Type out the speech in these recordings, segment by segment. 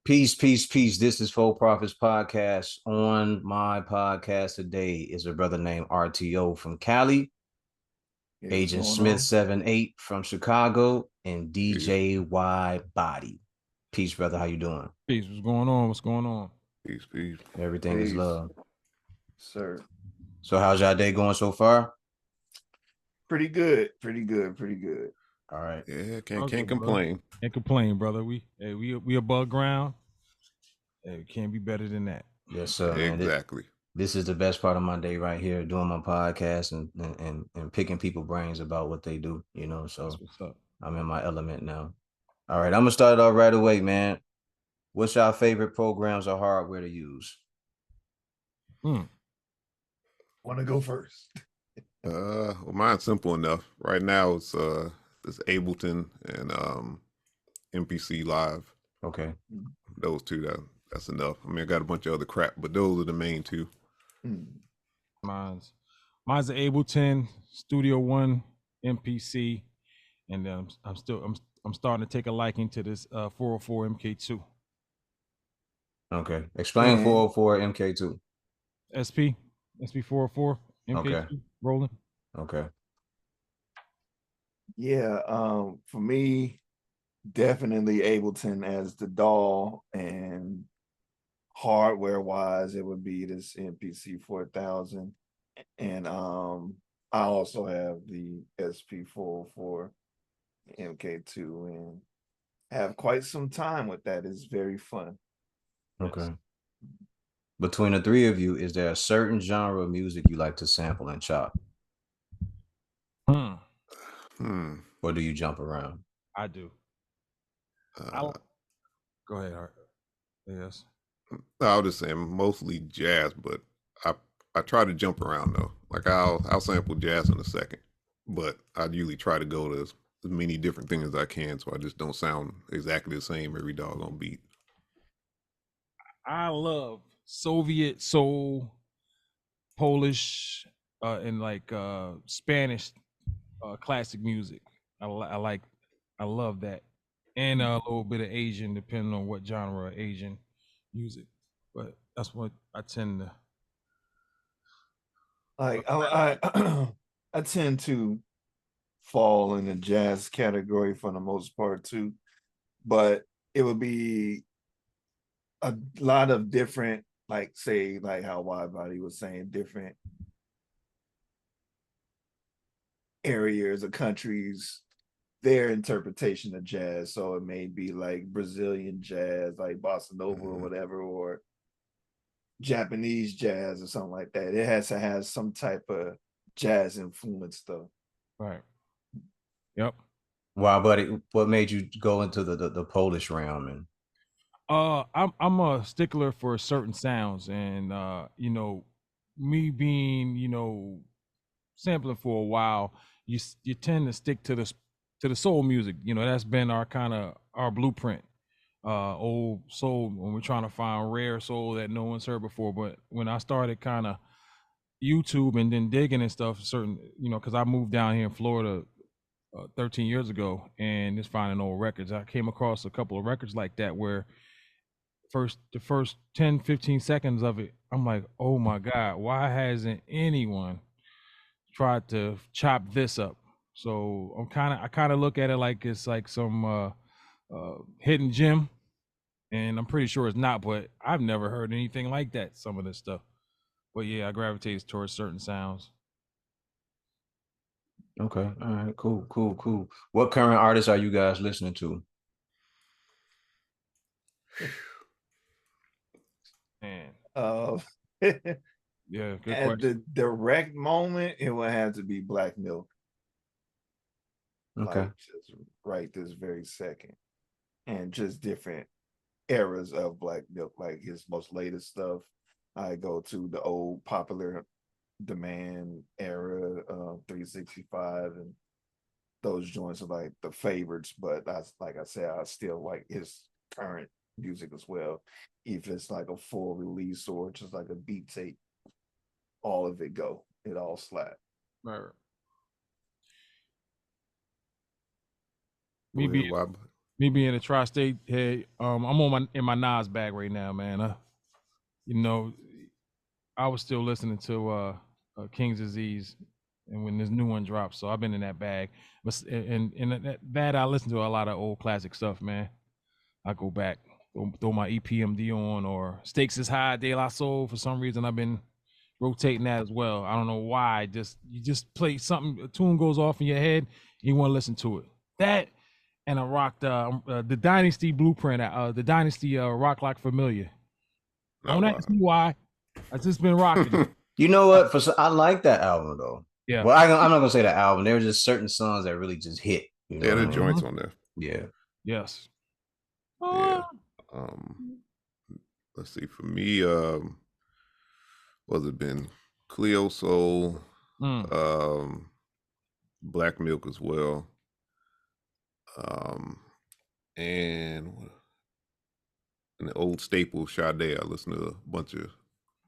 Peace, peace, peace. This is Full Profits Podcast. On my podcast today is a brother named RTO from Cali, Yeah, what's Agent going Smith on? 78 from Chicago, and Peace, DJ Y Body. Peace, brother. How you doing? Peace. What's going on? What's going on? peace, peace. Everything is Peace, love. sir. So how's y'all day going so far? Pretty good. Pretty good. Pretty good. All right. Yeah, All can't good, brother. complain. Can't complain, brother. We above ground. Hey, we can't be better than that. Yes, sir, man. Exactly. This is the best part of my day right here, doing my podcast and picking people brains about what they do, so That's what's up. I'm in my element now. All right, I'm gonna start it off right away, man. What's your favorite programs or hardware to use? Hmm. Want to go first? Well, mine's simple enough. Right now it's Ableton and MPC Live. Okay. Those two that's enough. I mean, I got a bunch of other crap, but those are the main two. Hmm. Mine's the Ableton Studio One MPC, and I'm starting to take a liking to this 404 MK2 Okay. Explain And 404 MK2. SP 404 MK2 Okay. rolling. Okay. yeah, for me, definitely Ableton as the doll, and hardware wise, it would be this MPC 4000, and I also have the SP 404 MK2, and have quite some time with that. It's very fun. Okay. Between the three of you, is there a certain genre of music you like to sample and chop, Hmm. Hmm. or do you jump around? I do. Go ahead, Art. Yes. I was just saying mostly jazz, but I try to jump around though. Like I'll sample jazz in a second, but I usually try to go to as many different things as I can, so I just don't sound exactly the same every doggone beat. I love Soviet soul, Polish, and like Spanish classic music. I love that, and a little bit of Asian, depending on what genre of Asian music. But that's what I tend to. Like I I tend to fall in the jazz category for the most part too, but it would be a lot of different, like say like how Wide Body was saying, different areas of countries, their interpretation of jazz. So it may be like Brazilian jazz, like bossa nova or Mhm. whatever, or Japanese jazz or something like that. It has to have some type of jazz influence though. Right. Yep. Wow, buddy, what made you go into the Polish realm? And I'm a stickler for certain sounds, and me being sampling for a while, you tend to stick to the soul music. That's been our kind of our blueprint. Old soul when we're trying to find rare soul that no one's heard before. But when I started kind of YouTube and then digging and stuff, certain because I moved down here in Florida 13 years ago and just finding old records, I came across a couple of records like that where the first 10 15 seconds of it, I'm like, oh my god, why hasn't anyone tried to chop this up? So I kind of look at it like it's like some hidden gem, and I'm pretty sure it's not, but I've never heard anything like that, some of this stuff. But yeah, I gravitate towards certain sounds. okay, all right, cool, cool, cool. What current artists are you guys listening to? Man, Uh, yeah, good at the question. direct moment, it would have to be Black Milk, Okay, like just right this very second, and just different eras of Black Milk, like his most latest stuff. I go to the old Popular Demand era, 365, and those joints are like the favorites. But that's like I said, I still like his current music as well. If it's like a full release or just like a beat tape, all of it go. It all slap. Right. Go Me ahead, being Wab. Me being a tri-state head, I'm in my Nas bag right now, man. You know, I was still listening to King's Disease, and when this new one drops, so I've been in that bag. But and that I listen to a lot of old classic stuff, man. I go back, throw my EPMD on, or Stakes is High, De La Soul. For some reason, I've been rotating that as well. I don't know why. You just play something, a tune goes off in your head, you want to listen to it. That, and I rocked the Dynasty Blueprint, the Dynasty Rock Like Familiar. Don't ask me why. I just been rocking it. You know what? I like that album though. Yeah. Well, I'm not gonna say the album. There were just certain songs that really just hit. You know Yeah, the what I mean? joints on there. Yeah. Yes. Yeah. Let's see. For me, what's it been? Cleo Soul, Black Milk as well. And the old staple Sade. I listened to a bunch of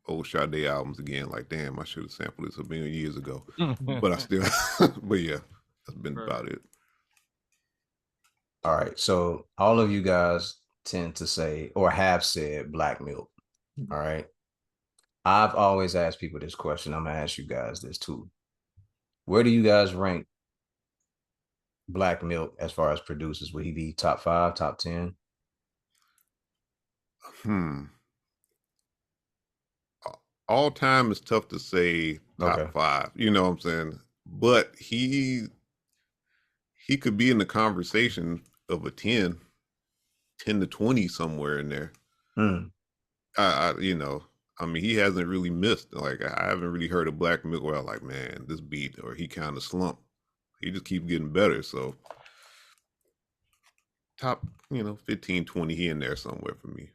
old Sade albums again. Like, damn, I should have sampled this a million years ago. But I still, but yeah, that's been about it. All right. So all of you guys tend to say or have said Black Milk. All right. I've always asked people this question. I'm gonna ask you guys this too. Where do you guys rank Black Milk as far as producers? Would he be top 5, top 10? All time is tough to say top 5. You know what I'm saying? But he could be in the conversation of a 10 to 20 somewhere in there. I mean, he hasn't really missed. Like, I haven't really heard of Black Milk where I'm like, man, this beat, or he kind of slumped. He just keeps getting better. So top, 15, 20, he in there somewhere for me.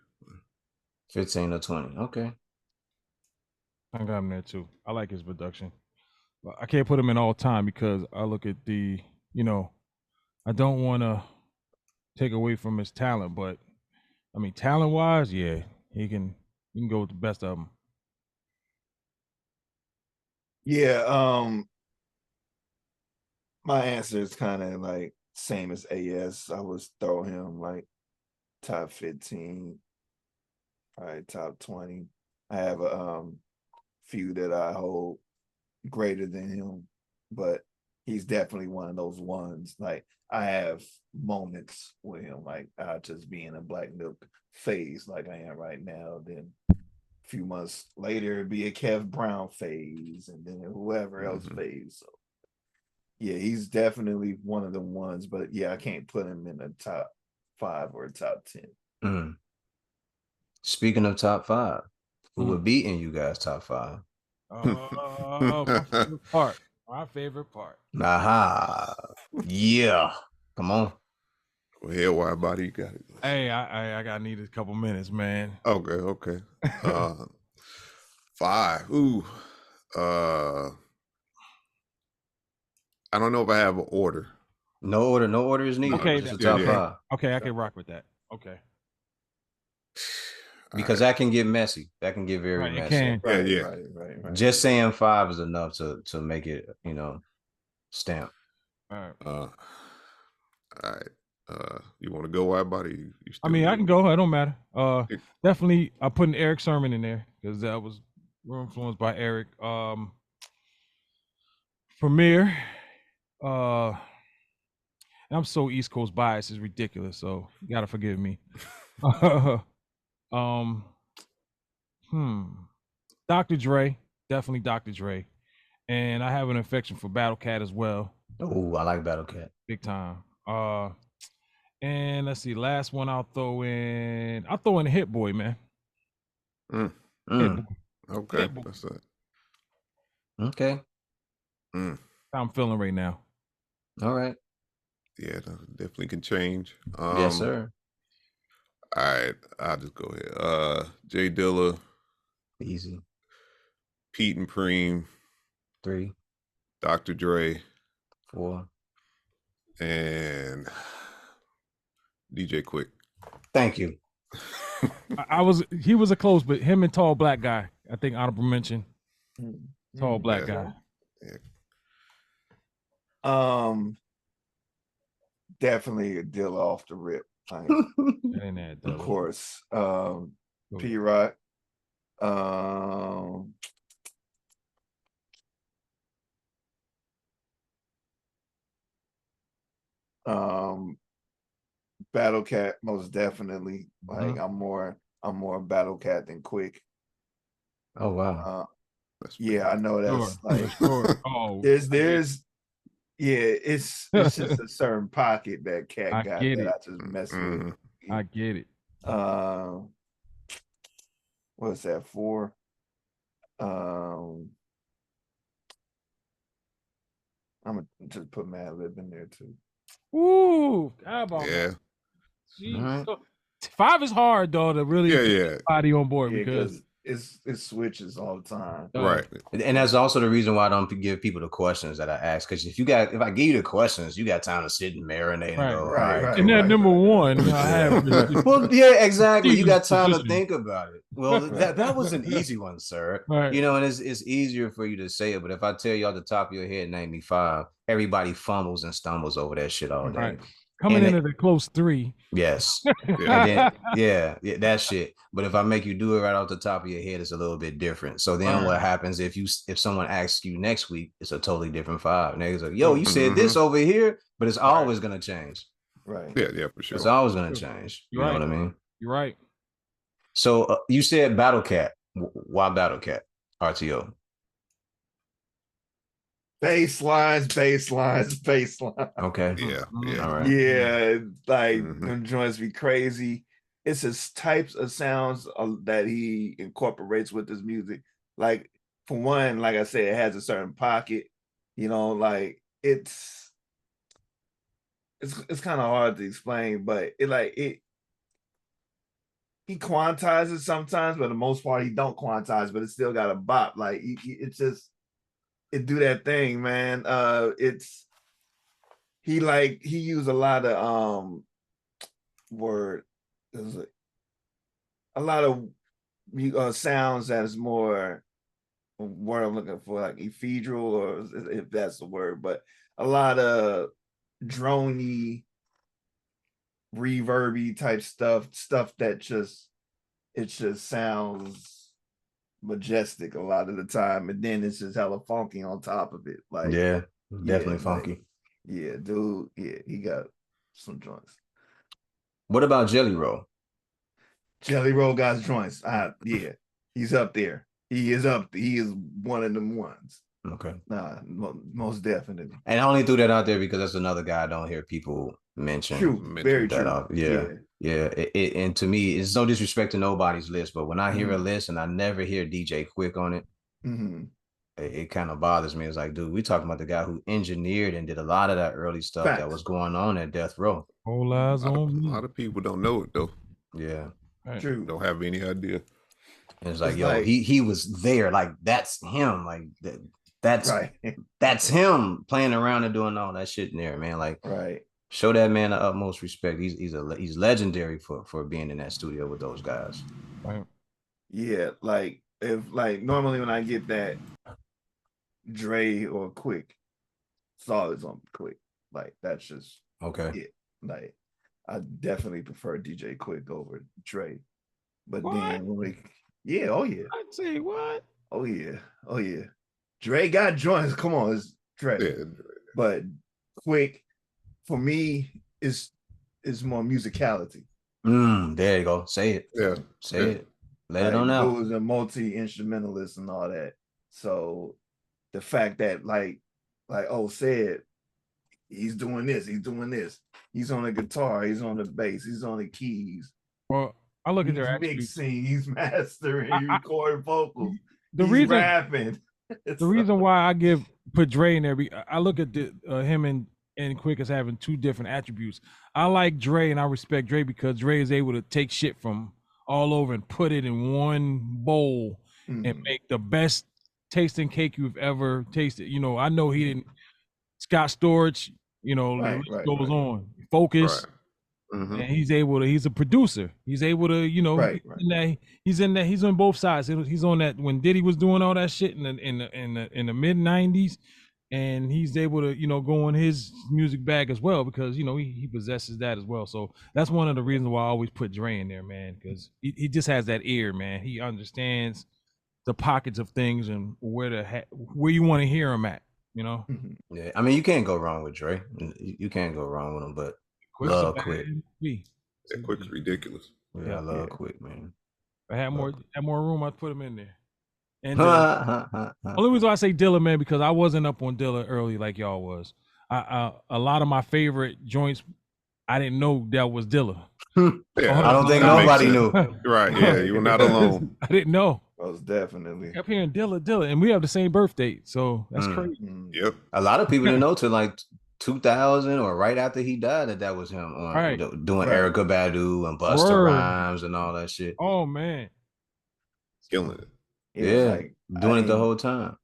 15 or 20. Okay. I got him there too. I like his production. I can't put him in all time because I look at I don't want to take away from his talent, but I mean, talent wise, yeah, you can go with the best of them. Yeah, my answer is kind of like same as AS. I would throw him like top 15, probably top 20. I have a few that I hold greater than him, but he's definitely one of those ones. Like, I have moments with him, like I just be in a Black Milk phase like I am right now. Then a few months later, it'd be a Kev Brown phase, and then whoever else phase. So yeah, he's definitely one of the ones, but yeah, I can't put him in the top 5 or top 10. Speaking of top 5, who would be in you guys' top 5? My favorite part. Aha. Yeah. Come on. Well, hell, why body you got it? Hey, I got need a couple minutes, man. Okay. 5. Ooh. I don't know if I have an order. No order is needed. Okay, just the top 5. Okay, I can rock with that. Okay. Because that can get messy. That can get very messy. It can. Right. Just saying 5 is enough to make it, stamp. All right. You want to go wide body? I mean, I can go. It don't matter. Definitely, I'm putting Eric Sermon in there because that was influenced by Eric. Premier. I'm so East Coast biased, it's ridiculous. So you gotta forgive me. Dr. Dre, definitely Dr. Dre, and I have an affection for Battle Cat as well. Oh, I like Battle Cat, big time. And let's see, last one I'll throw in Hit Boy, man. Hit Boy. Okay, Hit Boy. That's it. Okay. How I'm feeling right now. All right. Yeah, that definitely can change. Yes, sir. All right, I'll just go ahead. Jay Dilla. Easy. Pete and Preem. 3. Dr. Dre. 4. And DJ Quick. Thank you. He was a close, but him and Tall Black Guy, I think honorable mention. Tall Black Guy. Yeah. definitely a deal off the rip. Like, And that, of course. P Rock. Battle Cat, most definitely. Like I'm more Battle Cat than Quick. Oh wow. Yeah, I know that's like Oh, there's it's just a certain pocket that Cat I got get that it. I just mess with. I get it. What's that for? I'm gonna just put Madlib in there too. Ooh, how about Yeah. that? Jeez. Alright. So, 5 is hard though to really Yeah, get yeah. everybody on board Yeah, because it switches all the time. Right. And that's also the reason why I don't give people the questions that I ask. Because if I give you the questions, you got time to sit and marinate and go, Right, all right, and then cool. number one, I have Well, yeah, exactly. You got Steven's time to position. think about it. Well, that was an easy one, sir. Right. You know, and it's easier for you to say it. But if I tell you off the top of your head, name me 5, everybody fumbles and stumbles over that shit all day. Right. Coming And into the close 3. Yes. Yeah. And then, yeah, that shit. But if I make you do it right off the top of your head, it's a little bit different. So then what happens if someone asks you next week, it's a totally different 5. Niggas like, yo, you said this over here, but it's always gonna change. Right. Yeah, for sure. It's always gonna change. You know what I mean? You're right. So you said Battle Cat. Why Battle Cat? RTO. Baselines. Okay. Yeah. All right. Yeah, like them joints be crazy. It's his types of sounds that he incorporates with his music. Like for one, like I said, it has a certain pocket. You know, like it's kind of hard to explain, but he quantizes sometimes, but for the most part he don't quantize, but it still got a bop. Like it's just it do that thing, man. He used a lot of a lot of sounds that is more word I'm looking for, like ephedral, or if that's the word, but a lot of droney, reverby type stuff that just sounds majestic a lot of the time, and then it's just hella funky on top of it. Like yeah, definitely funky. Like, yeah, dude. Yeah, he got some joints. What about Jelly Roll? Jelly Roll got joints. Yeah, he's up there. He is up. He is one of them ones. Okay. Nah, most definitely. And I only threw that out there because that's another guy I don't hear people mention. True, very true. Yeah. And to me, it's no disrespect to nobody's list, but when I hear a list and I never hear DJ Quick on it, it kind of bothers me. It's like, dude, we talking about the guy who engineered and did a lot of that early stuff that was going on at Death Row. Whole eyes on me. A lot of people don't know it though. Yeah. True. Don't have any idea. And it's like, he was there. Like, that's him. Like, that's him playing around and doing all that shit in there, man. Like, show that man the utmost respect. He's legendary for being in that studio with those guys. Right. Yeah, like normally when I get that Dre or Quick, it's always on Quick. Like that's just it. Like I definitely prefer DJ Quick over Dre. But then I'd say what? Oh yeah. Dre got joints. Come on, it's Dre. Yeah. But Quick for me is more musicality. There you go. Say it. Yeah. Say it. Let it on out. He was a multi-instrumentalist and all that. So the fact that like said, he's doing this, he's on the guitar, he's on the bass, he's on the keys. Well, I look at their mixing, he's mastering, he's recording vocals, rapping. The reason why I put Dre in there, I look at him and Quick as having 2 different attributes. I like Dre and I respect Dre because Dre is able to take shit from all over and put it in one bowl and make the best tasting cake you've ever tasted. You know, I know he didn't. Scott Storch, you know, the list goes on. Focus, and he's a producer. He's able to, you know, he's on both sides. He's on that when Diddy was doing all that shit in the mid '90s. and he's able to, go in his music bag as well because he possesses that as well. So that's one of the reasons why I always put Dre in there, man, because he just has that ear, man. He understands the pockets of things and where you want to hear him at, Mhm. Yeah, I mean, you can't go wrong with Dre. You can't go wrong with him, but Quick's a love bad Quick. MVP. That Quick's ridiculous. Yeah, I Yeah. love Quick, man. If I had Love more room, I'd put him in there. And Quick. only reason why I say Dilla, man, because I wasn't up on Dilla early like y'all was. A lot of my favorite joints, I didn't know that was Dilla. Yeah, I don't think that makes nobody sense. knew. Right? Yeah, you were not alone. I didn't know. Most definitely. Kept hearing Dilla, and we have the same birth date, so that's Mm. crazy. Mm. Yep. A lot of people didn't know till like 2000 or right after he died that was him on Right. doing Right. Erica Badu and Busta Word. Rhymes and all that shit. Oh man, Killing it. It was Yeah, like doing it the whole time.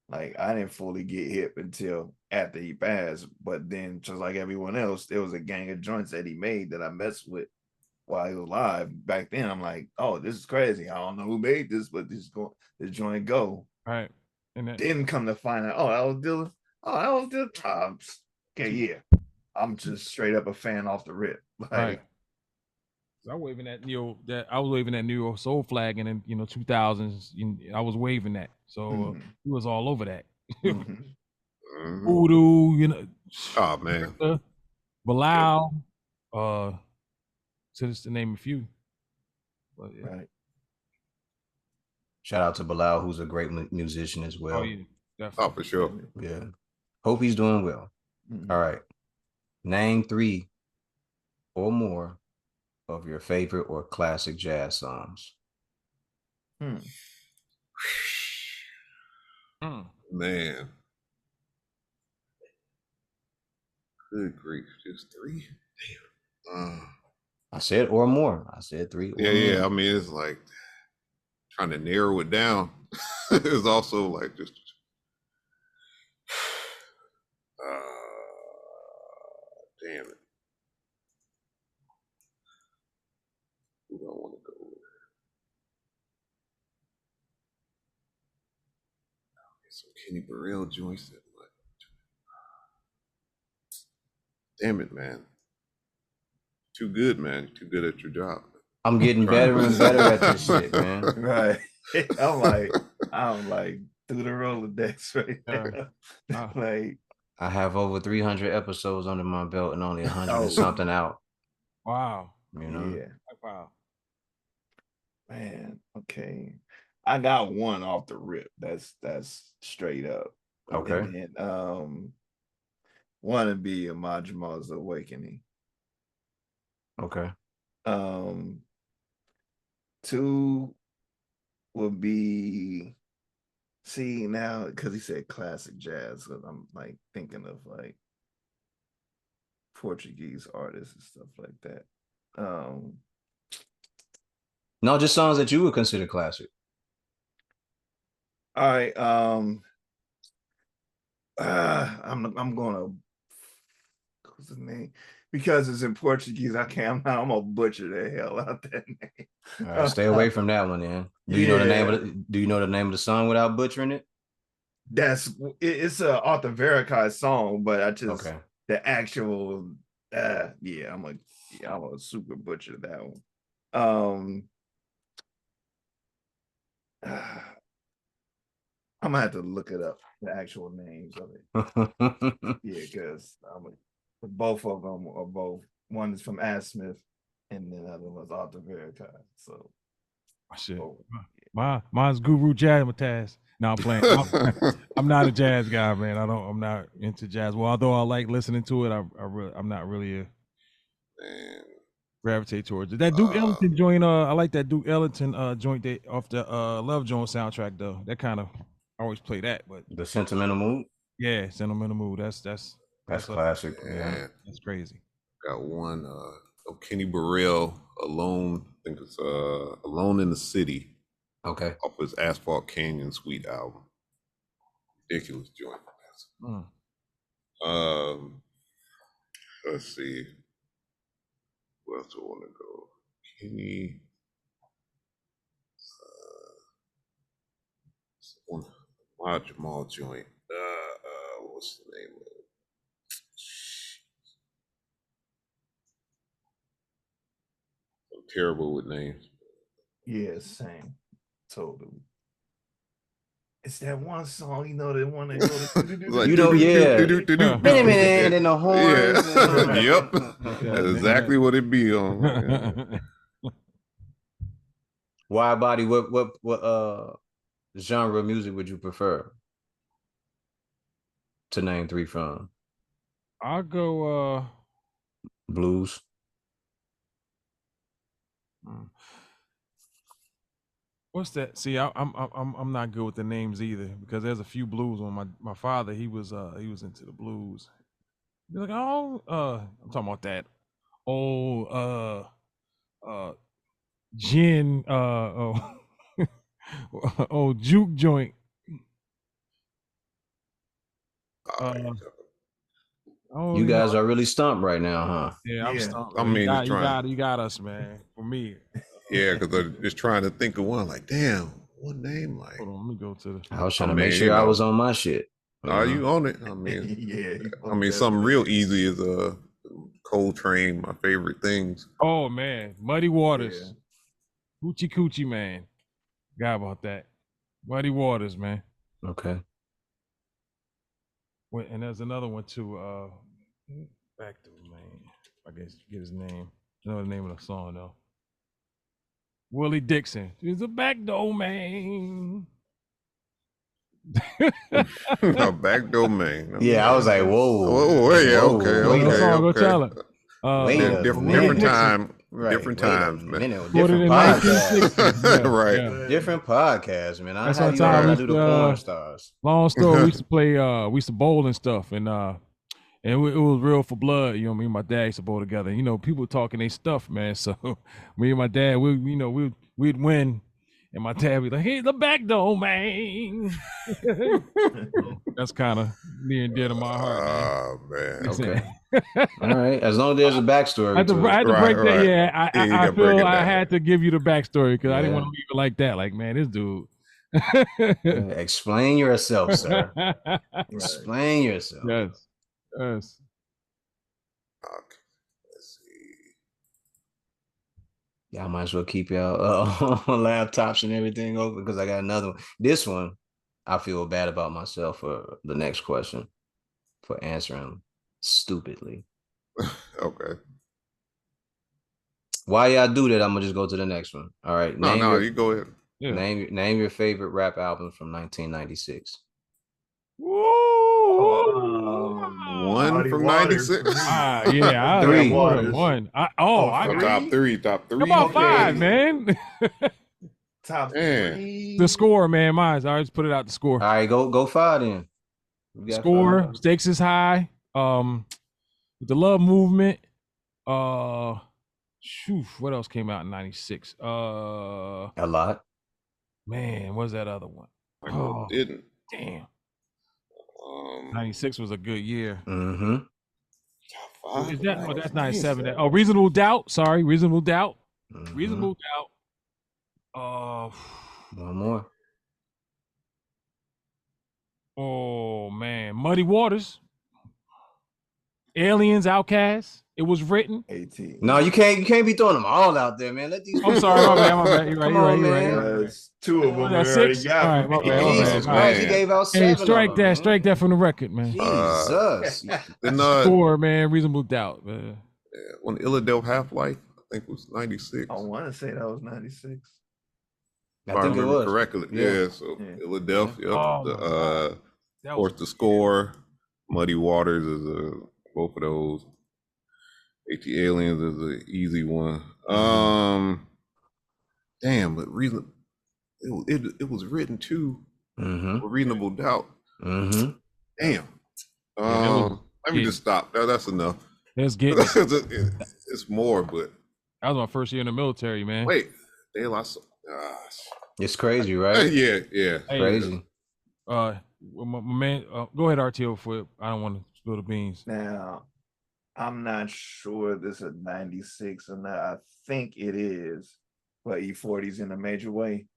Like I didn't fully get hip until after he passed, but then just like everyone else, there was a gang of joints that he made that I messed with while he was alive. Back then, I'm like, oh, this is crazy. I don't know who made this, but this joint go. right? And that, Didn't come to find out, oh, that was Dylan. Oh, that was Dylan. Okay, yeah. I'm just straight up a fan off the rip. Like, right. I was waving that I was waving that Neo Soul flag, and in 2000s, I was waving that, so mhm, he was all over that. mhm. Mhm. Voodoo, Oh man, Bilal, to just to name a few. But, yeah. Right. Shout out to Bilal, who's a great musician as well. Oh yeah, oh definitely. for sure. Yeah. Hope he's doing well. Mhm. All right. Name 3 or more of your favorite or classic jazz songs. Hmm. Mm. Man, good grief, just 3. Damn. I said or more. I said 3 or Yeah. more. I mean, it's like trying to narrow it down. It's also like just. Damn it. Who do I want to go with? Some Kenny Burrell joints that like. Damn it, man. Too good, man. Too good at your job. I'm getting better and better at this shit, man. Right. I'm like through the Rolodex right there. Like, I have over 300 episodes under my belt and only 100 Oh. and something out. Wow. You know? yeah, Wow. man. Okay. I got one off the rip. That's straight up. Okay. And then one would be Ahmad Jamal's Awakening. Okay. 2 would be, see now, because he said classic jazz, so I'm like thinking of like Portuguese artists and stuff like that. No, just songs that you would consider classic. All right. I'm gonna, what's his name? Because it's in Portuguese, I can't. I'm gonna butcher the hell out that name. All right, stay away from that one, then. Do you know the name Yeah. of Do you know the name of the song without butchering it? It's a Arthur Veracai song, but I just Okay. the actual yeah, I'm a super butcher that one. I'm gonna have to look it up, the actual names of it. Yeah, because both of them are both. One is from Ad Smith, and then the other one's Arthur Veracai. So, Shit. oh, Mine's Guru Jazzmatazz. No, I'm playing. I'm not a jazz guy, man. I'm not into jazz. Well, although I like listening to it, I'm not really Man. gravitate towards it. That Duke Ellington joint, I like that Duke Ellington joint off the Love Jones soundtrack though. That kind of, I always play that, but The Sentimental Mood. yeah, Sentimental Mood. That's classic. Yeah. Man. that's crazy. Got one of Kenny Burrell, Alone. I think it's Alone in the City, Okay. off his Asphalt Canyon Suite album. Ridiculous joint. Mm. Let's see. Where else do I want to go? Kenny. One Jamal joint. What's the name of it? I'm terrible with names. Yeah, same. Totally. It's that one song, you know, the one that go Like, You know, yeah. doo-doo-doo-doo-doo-doo. Minute, and then the horns. Yeah. and- Yep. That's exactly what it be on. Wide body. What genre of music would you prefer to name three from? I'll go. Blues. What's that? See, I'm not good with the names either because there's a few blues on my father. He was into the blues. Be like, oh, I'm talking about that old gin oh juke joint. Oh, You guys are really stumped right now, huh? yeah, I'm Yeah. stumped. I mean, it's trying. you got us, man. For me, Yeah, because I'm just trying to think of one. Like, damn, what name? Like, hold on, let me go to the. I was trying to mean, make sure you I know. was on my shit. are you on it? I mean, yeah. something real easy is Coltrane. My favorite things. Oh man, Muddy Waters, Hoochie Coochie man. Forgot about that. Muddy Waters, man. Okay. And there's another one too. Back to man. I guess get his name. You know the name of the song though. Willie Dixon. He's a backdoor man. A back domain. Yeah, I was like, whoa. Oh, yeah, Whoa, okay, wait okay, a- Song, okay. go tell it. Wait a Different minute. time, Right, different wait a times, man. minute, Put it different in podcast. 1960. Yeah, Right. yeah. Different podcast, man. I That's had our you time. learn how We to do used the to, porn stars. Long story. We used to play. We used to bowl and stuff, and it was real for blood. You know, me and my dad used to bowl together. You know, people talking they stuff, man. So me and my dad, we'd win, and my dad would be like, "He's the back door, man." That's kind of near and dear to my heart, man. Oh man. Okay. All right. As long as there's a backstory I had to to it. break that. right. Yeah, Yeah, you I gotta break feel it I down. had to give you the backstory because I didn't Yeah. want to leave it like that. Like, man, this dude. Explain yourself, sir. Right. Explain yourself. Yes. Okay. Let's see. Y'all might as well keep y'all laptops and everything open because I got another one. This one, I feel bad about myself for the next question for answering stupidly. Okay. Why y'all do that? I'm gonna just go to the next one. All right. No, you go ahead. Yeah. Name your favorite rap album from 1996. One from 96. Yeah, Three. more than one. I Top three. Come on, Okay. 5, man. Top Man. 3. The score, man. Mine's. I always put it out. The score. All right, go 5 then. We got Score. 5. Stakes is high. The Love Movement. What else came out in '96? A lot. Man, what's that other one? I know it didn't. Damn. '96 was a good year. Mm-hmm. Top 5. Is that? Oh, that's '97. Oh, Reasonable Doubt. Sorry, Reasonable Doubt. Mhm. Reasonable Doubt. One more. Oh man, Muddy Waters. Aliens, Outcasts. It was written. 18. No, you can't be throwing them all out there, man. Let these. I'm sorry, my bad. You're right. Come You're right. on, You're right. man. You're right. That's 2 of them. Was We that already 6? got. All right, my bad. Jesus my Christ, bad. he gave out 7. Hey, of strike them, that. man. Strike that from the record, man. Jesus. Then Score, man. Reasonable Doubt, man. when Illadelph Half-Life, I think it was 96. I want to say that was 96. I If I think it remember was correctly. Yeah. Yeah, so Yeah. Illadelph, yep. Oh, my Of That course, was the score. Muddy Waters is both of those. AT Aliens is an easy one. Damn, but it was written too Mm-hmm. for Reasonable Doubt. Mm-hmm. Damn. Let me yeah. just stop. That's enough. Let's get it. It's more, but That was my first year in the military, man. wait, De La Soul. Gosh. It's crazy, right? Yeah. Hey, Crazy. well, my man, go ahead, RTO. For I don't want to spill the beans. Now, I'm not sure this is 96 or not. I think it is, but E40's in a major way.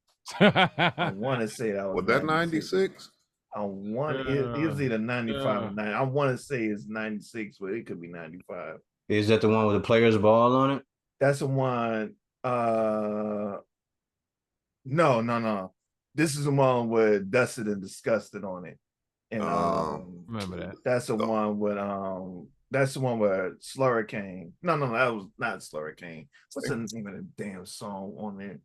I want to say that was Was that 96? I want it was either 95 or Yeah. 90. I want to say it's 96, but it could be 95. Is that the one with the players ball on it? That's the one. No. This is the one with Dusted and Disgusted on it. And Remember that. that's the one with that's the one where Slurricane. No, that was not Slurricane. What's the name of the damn song on there?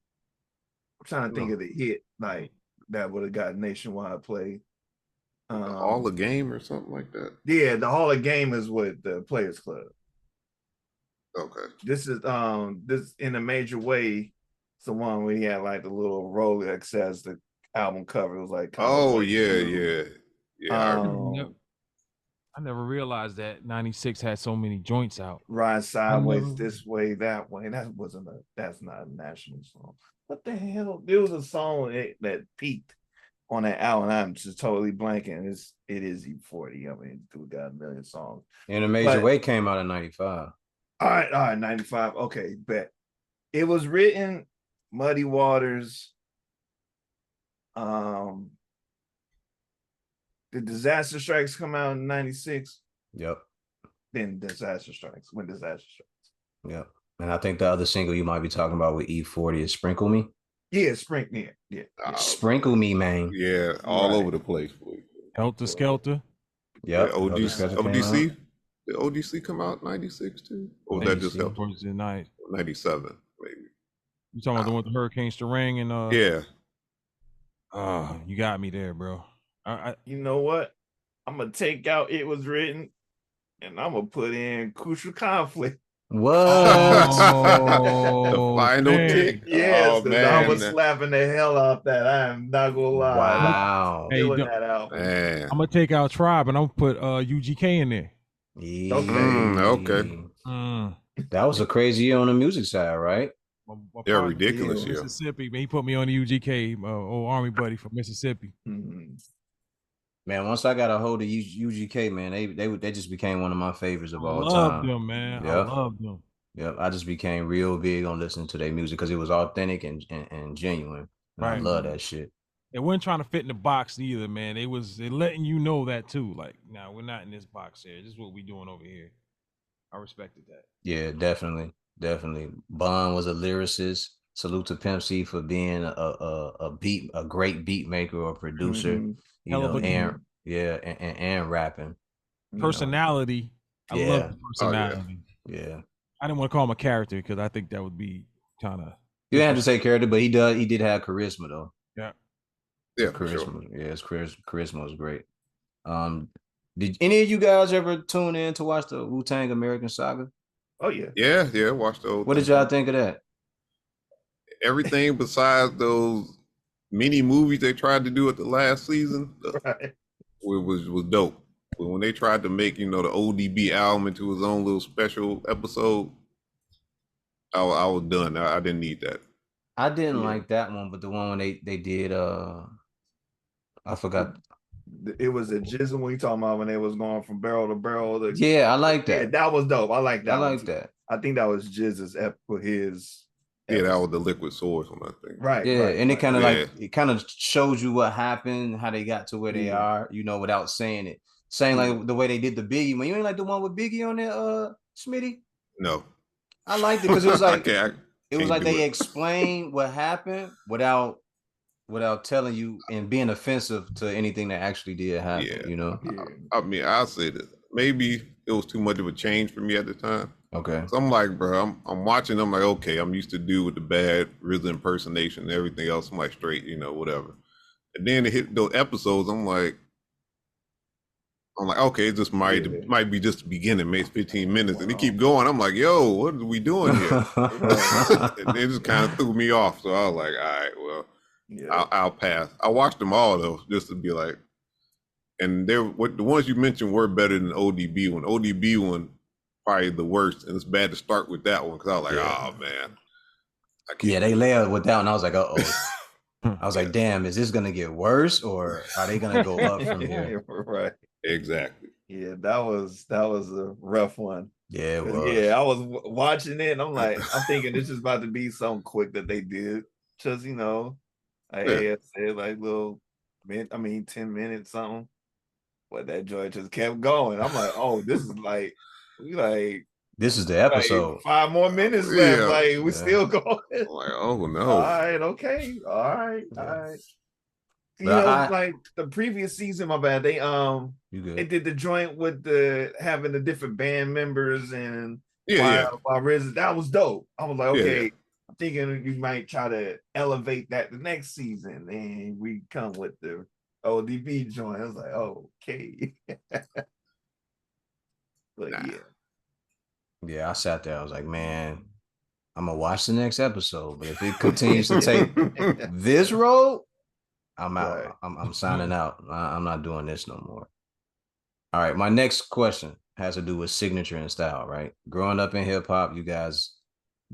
I'm trying to think of the hit like that would have got nationwide play. All the game or something like that. Yeah, the Hall of Game is with the Players Club. Okay. This is this in a major way. It's the one where he had like the little Rolex as the album cover. It was like Oh yeah. I never realized that 96 had so many joints out. Ride Sideways, This Way, That Way. That's not a national song. What the hell? There was a song that peaked on that album. I'm just totally blanking. It is E40. I mean, dude got a million songs. In a Major Way came out in 95. All right, 95. Okay, bet. It was written Muddy Waters. Did Disaster Strikes come out in 96? Yep. Then Disaster Strikes. When Disaster Strikes. Yep. And I think the other single you might be talking about with E40 is Sprinkle Me. Yeah, Sprinkle Me. Yeah. Sprinkle Me, man. Yeah, all over the place. Helter Skelter. Yep. Yeah, ODC. Did ODC come out 96 too? Or was that just Helter? 97, maybe. You talking about the one with Hurricane Starang and Yeah. You got me there, bro. You know what? I'm gonna take out It Was Written and I'm gonna put in Crucial Conflict. What? The final kick. Yes, I was slapping the hell out that. I am not gonna lie. Wow. Hey, that out. Man. I'm gonna take out Tribe and I'm gonna put UGK in there. Yeah. Okay. That was a crazy year on the music side, right? Yeah, ridiculous year. Mississippi, man. He put me on the UGK, old Army buddy from Mississippi. Man, once I got a hold of UGK, man, they just became one of my favorites of all time. I love them, man. Yep. I love them. Yep, I just became real big on listening to their music because it was authentic and genuine. And I love that shit. They weren't trying to fit in the box either, man. They letting you know that too. Like, nah, we're not in this box here. This is what we doing over here. I respected that. Yeah, definitely. Bun was a lyricist. Salute to Pimp C for being a great beat maker or producer. You know, and rapping. Personality. I love the personality. Yeah. I didn't want to call him a character because I think that would be kind of. You didn't have to say character, but he did have charisma though. Yeah. Yeah, charisma. Sure. Yeah, his charisma was great. Did any of you guys ever tune in to watch the Wu-Tang American Saga? Oh yeah. Yeah, watched the whole What did y'all think of that? Everything besides those mini movies they tried to do at the last season was dope. But when they tried to make, the ODB album into his own little special episode, I was done. I didn't need that. I didn't like that one, but the one when they did I forgot. It was a Jizzle when you talking about when they was going from barrel to barrel. Yeah, I like that. Yeah, that was dope. I like that. I like that. I think that was Jizz's for his. Yeah, that was the Liquid Swords one, I think. Right. Yeah, right, and it kind of it kind of shows you what happened, how they got to where they are, without saying it. Saying like the way they did the Biggie. When you ain't like the one with Biggie on there, Smitty? No. I liked it because it was like it was like they explained what happened without telling you and being offensive to anything that actually did happen. I mean, I'll say this. Maybe it was too much of a change for me at the time. Okay. So I'm like, bro, I'm watching. I'm like, okay, I'm used to do with the bad RZA impersonation and everything else. I'm like, straight, whatever. And then it hit those episodes. I'm like, okay, it just might be just the beginning, maybe 15 minutes, and they keep going. I'm like, yo, what are we doing here? And it just kind of threw me off. So I was like, all right, well, I'll pass. I watched them all though, just to be like, and the ones you mentioned were better than the ODB one. ODB one probably the worst, and it's bad to start with that one because I was like, oh man. They layered with that one. I was like, I was like, damn, is this gonna get worse or are they gonna go up from here? Right. Exactly. Yeah, that was a rough one. Yeah, it was. Yeah, I was watching it and I'm thinking this is about to be something quick that they did. Just, I said like little minute, 10 minutes something. But that joint just kept going. I'm like, oh, this is like This is the like episode. 5 more minutes left. Yeah. Like we Yeah. still going. I'm like, oh All no. right, okay, all right, all Yeah. right. You But know, I- like the previous season, my bad. They You they good? did the joint with the having the different band members and Yeah, while Riz, that was dope. I was like, Yeah, okay, yeah. I'm thinking you might try to elevate that the next season, and we come with the ODB joint. I was like, oh, okay. But Nah. yeah, Yeah, I sat there. I was like, man, I'm gonna watch the next episode. But if it continues to take this road, I'm out. Right. I'm signing out. I'm not doing this no more. All right, my next question has to do with signature and style. Right, growing up in hip hop, you guys,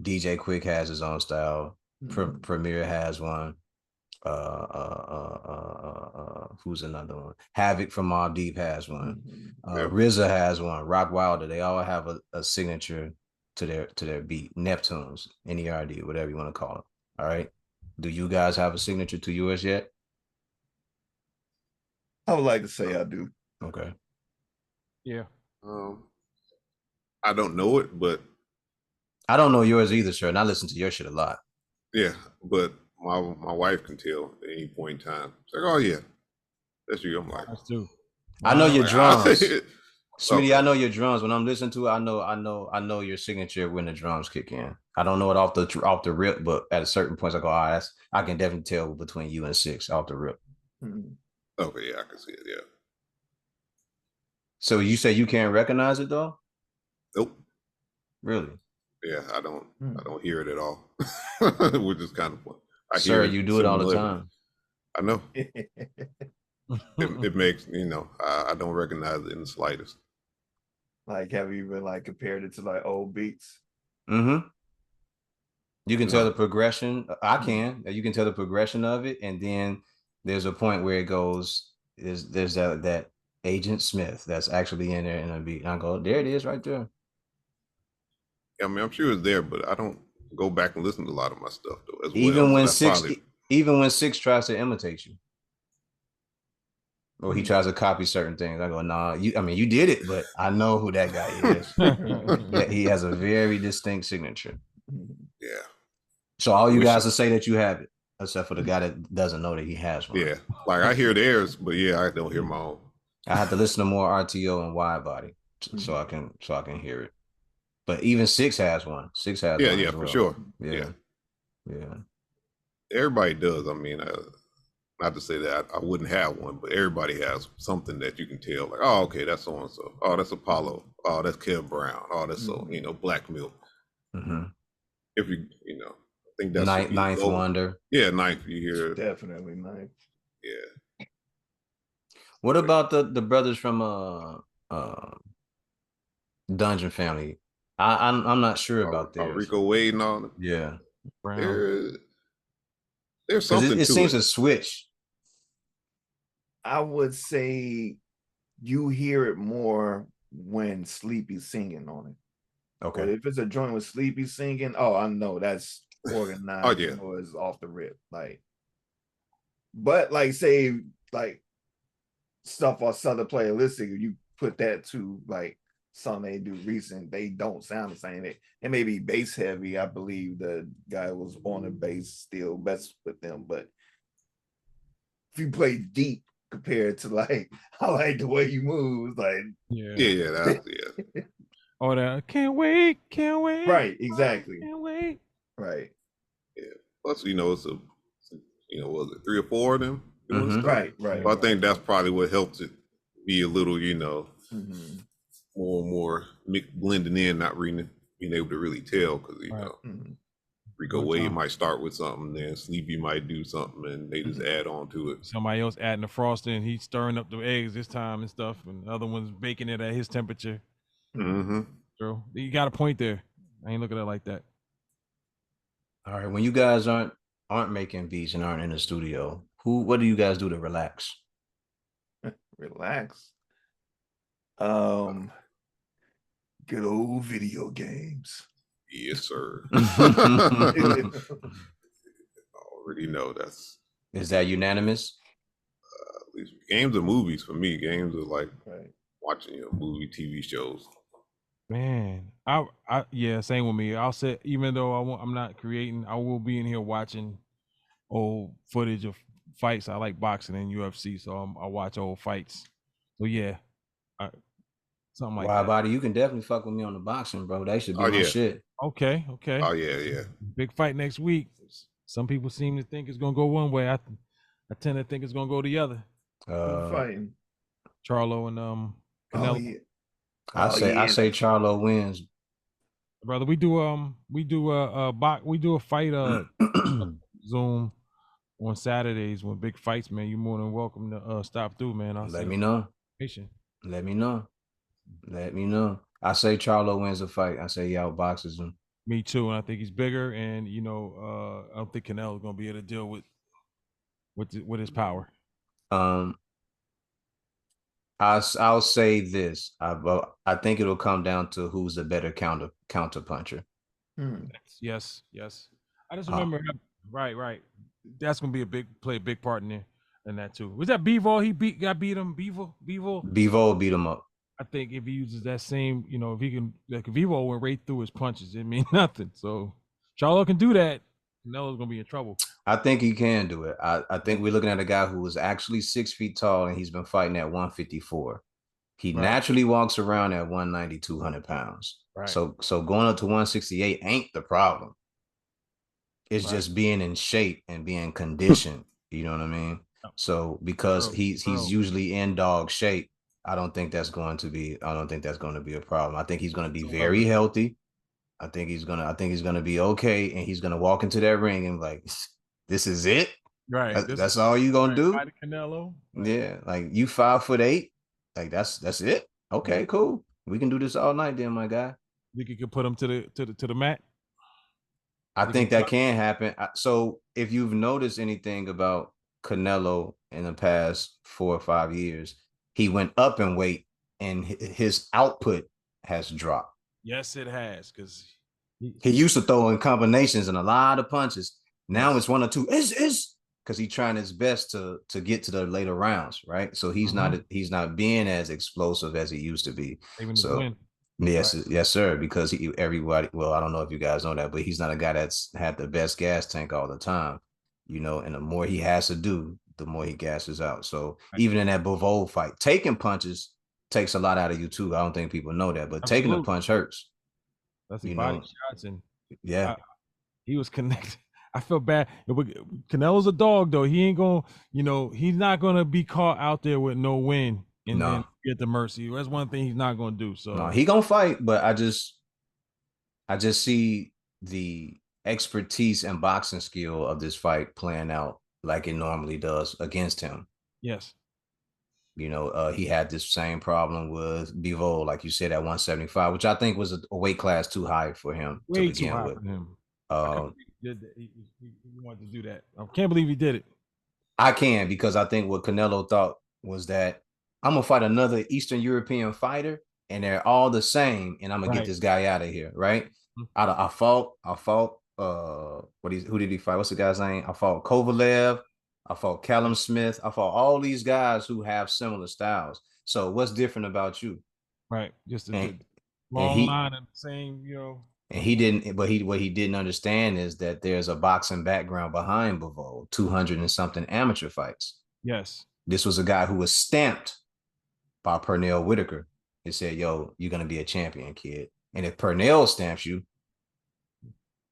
DJ Quick has his own style. Mhm. Premier has one. Who's another one? Havoc from Mobb Deep has one. Mhm. Yeah. RZA has one. Rock Wilder. They all have a signature to their beat. Neptunes, NERD, whatever you want to call it. All right. Do you guys have a signature to yours yet? I would like to say I do. Okay. Yeah. I don't know it, but I don't know yours either, sir, and I listen to your shit a lot. yeah, but my wife can tell at any point in time. It's like, oh yeah, that's you. I'm like, That's too. I know your like, drums. Sweetie, Okay. I know your drums. When I'm listening to it, I know your signature when the drums kick in. I don't know it off the rip, but at a certain point, I go, I can definitely tell between you and Six off the rip. Mhm. Okay, yeah, I can see it. Yeah. So you say you can't recognize it though? Nope. Really? Yeah, I don't Hmm. hear it at all, which is kind of fun. I Sir, hear you do it all the similar- time. I know it makes I don't recognize it in the slightest. Like, have you even like compared it to like old beats? Mm-hmm. You can tell No. the progression. I can. You can tell the progression of it, and then there's a point where it goes. There's that Agent Smith that's actually in there in a beat. And I go, there it is, right there. I mean, I'm sure it's there, but I don't go back and listen to a lot of my stuff though. As Even well. when So that's even when Six tries to imitate you, or he Mhm. tries to copy certain things, I go, nah. You did it, but I know who that guy is. That he has a very distinct signature. Mhm. yeah, So all you Wish guys it- will say that you have it, except for the guy that doesn't know that he has one. yeah. Like I hear theirs, but yeah, I don't hear my own. I have to listen to more RTO and Wide Body so I can hear it. But even Six has one. Six has Yeah, one yeah, as for well. sure. Yeah. Yeah. Everybody does. I mean, not to say that I wouldn't have one, but everybody has something that you can tell. Like, oh, okay, that's so and so. Oh, that's Apollo. Oh, that's Kev Brown. Oh, that's so Black Milk. Mm-hmm. If I think that's Ninth oh, Wonder. Yeah, ninth. You hear? Definitely nice. Yeah. What about the brothers from Dungeon Family? I'm not sure about theirs. Rico Wade and all that. Yeah. Brown. There's 'Cause something it to seems it. to switch. I would say you hear it more when Sleepy's singing on it. But Okay. if it's a joint with Sleepy singing, oh, I know that's organized. yeah. Or it's off the rip. Like, but like say like stuff on Southern Playalistic, you put that to like something they do recent, they don't sound the same. It may be bass heavy. I believe the guy was on the bass still best with them, but if you play deep compared to like I like the way you move, it's like Yeah. That's Or the can't wait. right, exactly. Can't wait. Right. Plus, it's was it 3 or 4 of them doing Mhm. stuff? Right. So I think that's probably what helps it be a little, Mhm. more and more blending in, not being able to really tell because Right. Mhm. Rico Good Wade time. might start with something, then Sleepy might do something, and they just add on to it. Somebody else adding the frosting, he's stirring up the eggs this time and stuff, and the other one's baking it at his temperature. Mm-hmm. So you got a point there. I ain't looking at it like that. All right. When you guys aren't making beats and aren't in the studio, what do you guys do to relax? Relax. Good old video games. Yes, sir. Is Already know that's that unanimous? Games are movies for me. Games are like Right. watching movie, TV shows. Man, yeah, same with me. I'll say, even though I'm not creating, I will be in here watching old footage of fights. I like boxing and UFC, so I watch old fights. So yeah, I, something like Why that. body? You can definitely fuck with me on the boxing, bro. That should be Oh, my yeah. shit. Okay. Oh yeah. Big fight next week. Some people seem to think it's gonna go one way. I tend to think it's gonna go the other. Who fighting? Charlo and Oh Canelo. yeah. I say Charlo wins. Brother, we do a fight Zoom on Saturdays when big fights, man. You're more than welcome to stop through, man. I'll Let me know. Let me know. Let me know. I say Charlo wins a fight. I say he outboxes him. Me too, and I think he's bigger, and I don't think Canelo is gonna be able to deal with his power. I'll say this. I think it'll come down to who's the better counter puncher. Yes. I just remember right. That's gonna be play a big part in that too. Was that Bivol? He beat him. Bivol beat him up. I think if he uses that same, if he can, like, if Bivol went right through his punches, it means nothing. So Charlo can do that. Canelo's gonna be in trouble. I think he can do it. I think we're looking at a guy who was actually 6 feet tall and he's been fighting at 154. He naturally walks around at 190, 200 pounds. Right. So going up to 168 ain't the problem. It's just being in shape and being conditioned. You know what I mean? So because he's usually in dog shape, I don't think that's going to be a problem. I think he's going to be very healthy. I think he's gonna be okay, and he's gonna walk into that ring and like, this is it. Right. That's all you gonna do. Canelo. Yeah, like you 5'8", like that's it. Okay, cool. We can do this all night, then, my guy. You could put him to the mat. I think that can happen. So if you've noticed anything about Canelo in the past 4 or 5 years, he went up in weight and his output has dropped. Yes, it has, because he used to throw in combinations and a lot of punches. Now it's 1 or 2. Is because he's trying his best to get to the later rounds, right? So he's not being as explosive as he used to be. Even so win. Yes, yes, sir. Because everybody, well, I don't know if you guys know that, but he's not a guy that's had the best gas tank all the time, and the more he has to do, the more he gasses out. So even in that Bivol fight, taking punches takes a lot out of you too. I don't think people know that, but taking a punch hurts. That's the body shots, and he was connected. I feel bad. Canelo's a dog, though. He ain't gonna, he's not gonna be caught out there with no win and then get the mercy. That's one thing he's not gonna do. So no, he gonna fight, but I just see the expertise and boxing skill of this fight playing out like it normally does against him. Yes. He had this same problem with Bivol, like you said, at 175, which I think was a weight class too high for him. Way too high for him. He wanted to do that. I can't believe he did it. I can, because I think what Canelo thought was that I'm gonna fight another Eastern European fighter, and they're all the same, and I'm gonna get this guy out of here, right? I fought. Who did he fight? What's the guy's name? I fought Kovalev. I fought Callum Smith. I fought all these guys who have similar styles. So what's different about you? Right. Just a long line and the same, And he didn't, but what he didn't understand is that there's a boxing background behind Bivol, 200 and something amateur fights. Yes. This was a guy who was stamped by Pernell Whitaker. He said, yo, you're going to be a champion, kid. And if Pernell stamps you,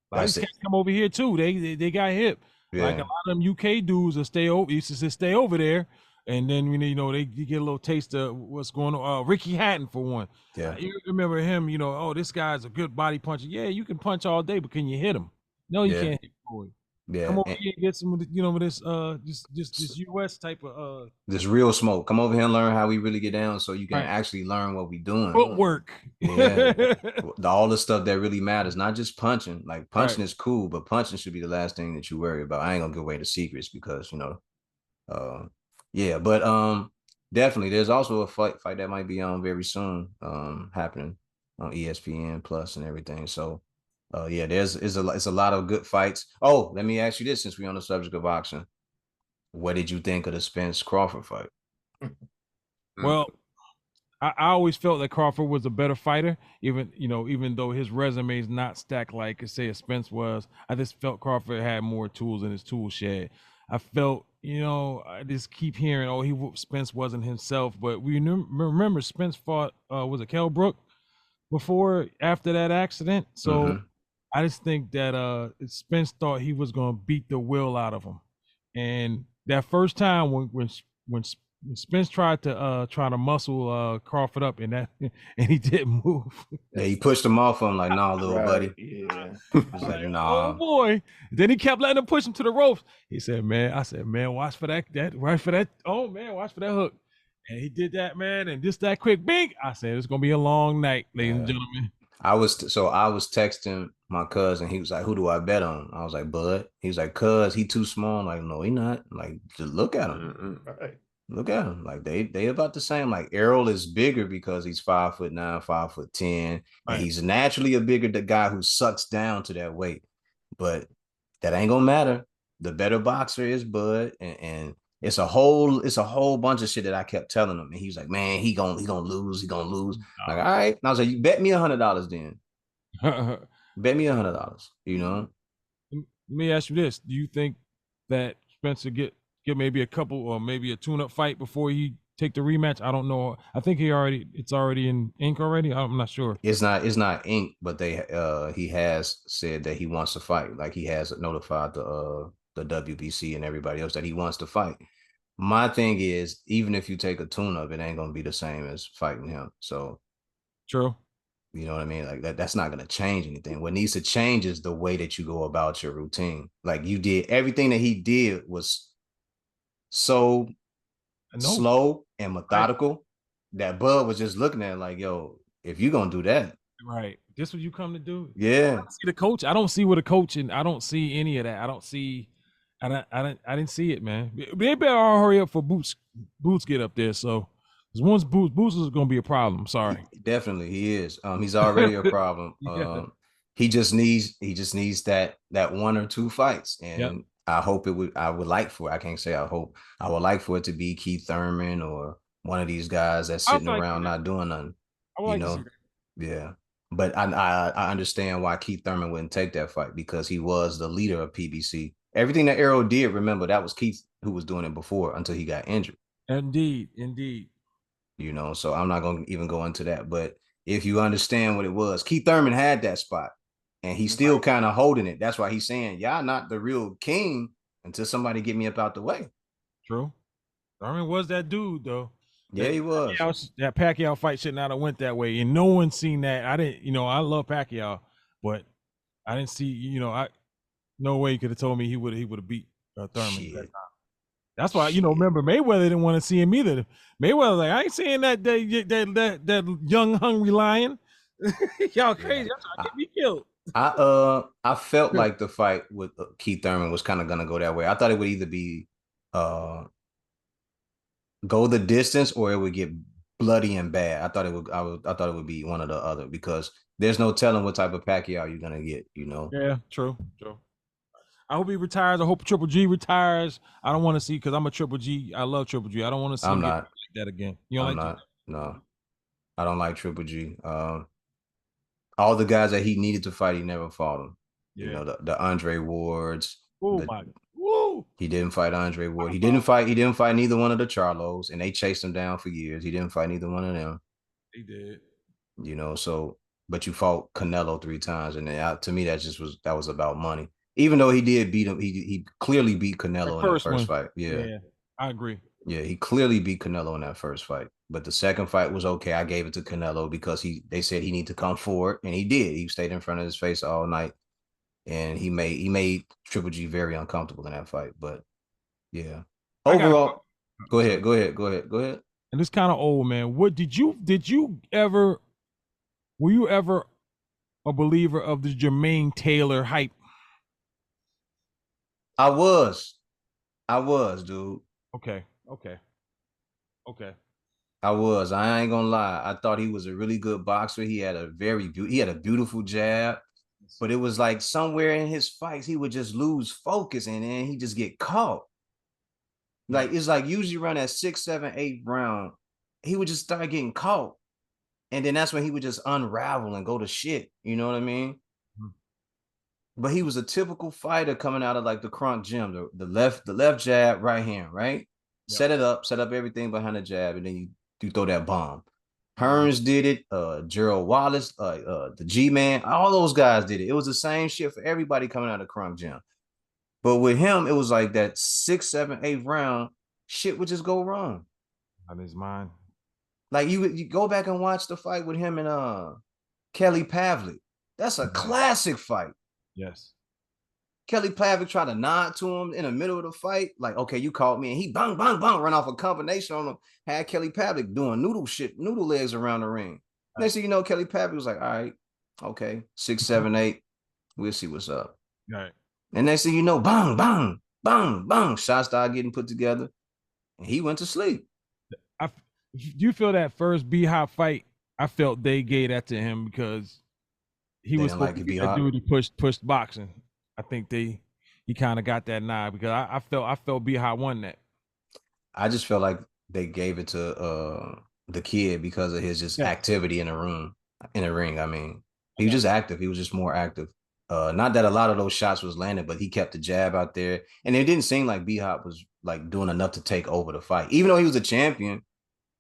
that's it. Come over here too. They got hip. Yeah. Like a lot of them UK dudes used to stay over there, and then they get a little taste of what's going on. Ricky Hatton, for one. Yeah, you remember him? This guy's a good body puncher. Yeah, you can punch all day, but can you hit him? No, you can't hit boy. Yeah, come over here and get some, with this US type of this real smoke. Come over here and learn how we really get down, so you can actually learn what we doing. Footwork. Yeah, all the stuff that really matters, not just punching. Like punching is cool, but punching should be the last thing that you worry about. I ain't gonna give away the secrets because but definitely there's also a fight that might be on very soon, happening on ESPN Plus and everything. So. It's a lot of good fights. Oh, let me ask you this, since we're on the subject of boxing. What did you think of the Spence Crawford fight? Well, I always felt that Crawford was a better fighter, even though his resume is not stacked like say a Spence was. I just felt Crawford had more tools in his tool shed. I felt, I just keep hearing, oh, Spence wasn't himself, but we remember Spence fought was it Kell Brook after that accident. So Mhm. I just think that Spence thought he was gonna beat the will out of him, and that first time when Spence tried to muscle Crawford up, and he didn't move. Yeah, he pushed him off. I'm like, nah, little buddy. Right. Yeah. He's like, Oh nah. boy! Then he kept letting him push him to the ropes. He said, "Man," I said, "Man, watch for that. Watch for that. Oh man, watch for that hook." And he did that, man, and just that quick, bing! I said, "It's gonna be a long night, ladies and Yeah. gentlemen." I was texting my cousin. He was like, "Who do I bet on?" I was like, "Bud." He was like, "Cuz he too small." I'm like, "No, he not." Like, just look at him. Right. Look at him. Like they about the same. Like Errol is bigger because he's 5'9", 5'10", and Right. he's naturally a bigger guy who sucks down to that weight. But that ain't gonna matter. The better boxer is Bud, and it's a whole bunch of shit that I kept telling him, and he was like, "Man, he gonna lose. He gonna lose." Like, all right. And I was like, "You bet me $100 then. Bet me $100. You know." Let me ask you this: do you think that Spencer get maybe a couple or maybe a tune-up fight before he take the rematch? I don't know. I think it's already in ink already. I'm not sure. It's not ink, but he has said that he wants to fight. Like he has notified the WBC and everybody else that he wants to fight. My thing is, even if you take a tune-up, it ain't gonna be the same as fighting him. So True. you know what I mean? Like that's not gonna change anything. What needs to change is the way that you go about your routine. Like you did everything that he did was so slow and methodical that Bud was just looking at it like, yo, if you gonna do that, Right. This what you come to do? yeah. See the coach. I don't see what a coach, and I don't see any of that. I don't see. I didn't see it, man. They better all hurry up for Boots get up there. So, because once Boots is gonna be a problem. Sorry. Definitely, he is. He's already a problem. Yeah. He just needs that one or two fights, and Yep. I hope I would like for. I can't say I hope. I would like for it to be Keith Thurman or one of these guys that's I would sitting like around not doing nothing. I would You like to see know, that. yeah. But I understand why Keith Thurman wouldn't take that fight because he was the leader of PBC. Everything that Errol did, remember, that was Keith who was doing it before until he got injured. Indeed. You know, so I'm not going to even go into that. But if you understand what it was, Keith Thurman had that spot and he's still kind of holding it. That's why he's saying, y'all not the real king until somebody get me up out the way. True. Thurman was that dude, though. Yeah, he was. That Pacquiao fight should not have went that way, and no one's seen that. I didn't, I love Pacquiao, but I didn't see, no way he could have told me he would have beat Thurman. Shit. That's why, remember Mayweather didn't want to see him either. Mayweather like, I ain't seeing that young hungry lion. Y'all crazy. That's trying to get me killed. I felt like the fight with Keith Thurman was kind of gonna go that way. I thought it would either be go the distance or it would get bloody and bad. I thought it would be one or the other because there's no telling what type of Pacquiao you're gonna get, Yeah, true. I hope he retires. I hope Triple G retires. I don't want to see because I'm a Triple G. I love Triple G. I don't want to see him get like that again. You don't I'm like not. No, I don't like Triple G. All the guys that he needed to fight, he never fought them. Yeah. The Andre Wards. Oh my. Woo. He didn't fight Andre Ward. He didn't fight neither one of the Charlos, and they chased him down for years. He didn't fight neither one of them. He did. So but you fought Canelo 3 times, and to me that was about money. Even though he did beat him, he clearly beat Canelo in that first fight. Yeah, I agree. Yeah, he clearly beat Canelo in that first fight. But the second fight was okay. I gave it to Canelo because they said he needed to come forward, and he did. He stayed in front of his face all night, and he made Triple G very uncomfortable in that fight. But yeah, overall, go ahead. And it's kind of old, man. What did you ever? Were you ever a believer of the Jermaine Taylor hype? I was, dude. Okay. I was. I ain't gonna lie. I thought he was a really good boxer. He had a beautiful jab, but it was like somewhere in his fights he would just lose focus and then he just get caught. Like it's like usually around that 6, 7, 8 round, he would just start getting caught. And then that's when he would just unravel and go to shit. You know what I mean? Mhm. But he was a typical fighter coming out of like the Crunk gym, the left jab, right hand, right? Yep. Set up everything behind the jab, and then you throw that bomb. Mhm. Hearns did it, Gerald Wallace, the G-Man, all those guys did it. It was the same shit for everybody coming out of Crunk gym. But with him, it was like that 6, 7, 8 round, shit would just go wrong. On his mind. Like you go back and watch the fight with him and Kelly Pavlik. That's a classic fight. Yes. Kelly Pavlik tried to nod to him in the middle of the fight, like, okay, you caught me, and he bang, bang, bang, run off a combination on him. Had Kelly Pavlik doing noodle legs around the ring. Next thing you know, Kelly Pavlik was like, all right, okay, 6, 7, 8, we'll see what's up. Right. And next thing you know, bang, bang, bang, bang, shots started getting put together, and he went to sleep. You feel that first B-Hop fight? I felt they gave that to him because he They was didn't supposed like to it, be that B-Hop? dude who pushed boxing. I think he kind of got that nod because I felt B-Hop won that. I just felt like they gave it to the kid because of his just activity in the ring. I mean, he was just active. He was just more active. Not that a lot of those shots was landing, but he kept the jab out there, and it didn't seem like B-Hop was like doing enough to take over the fight. Even though he was a champion,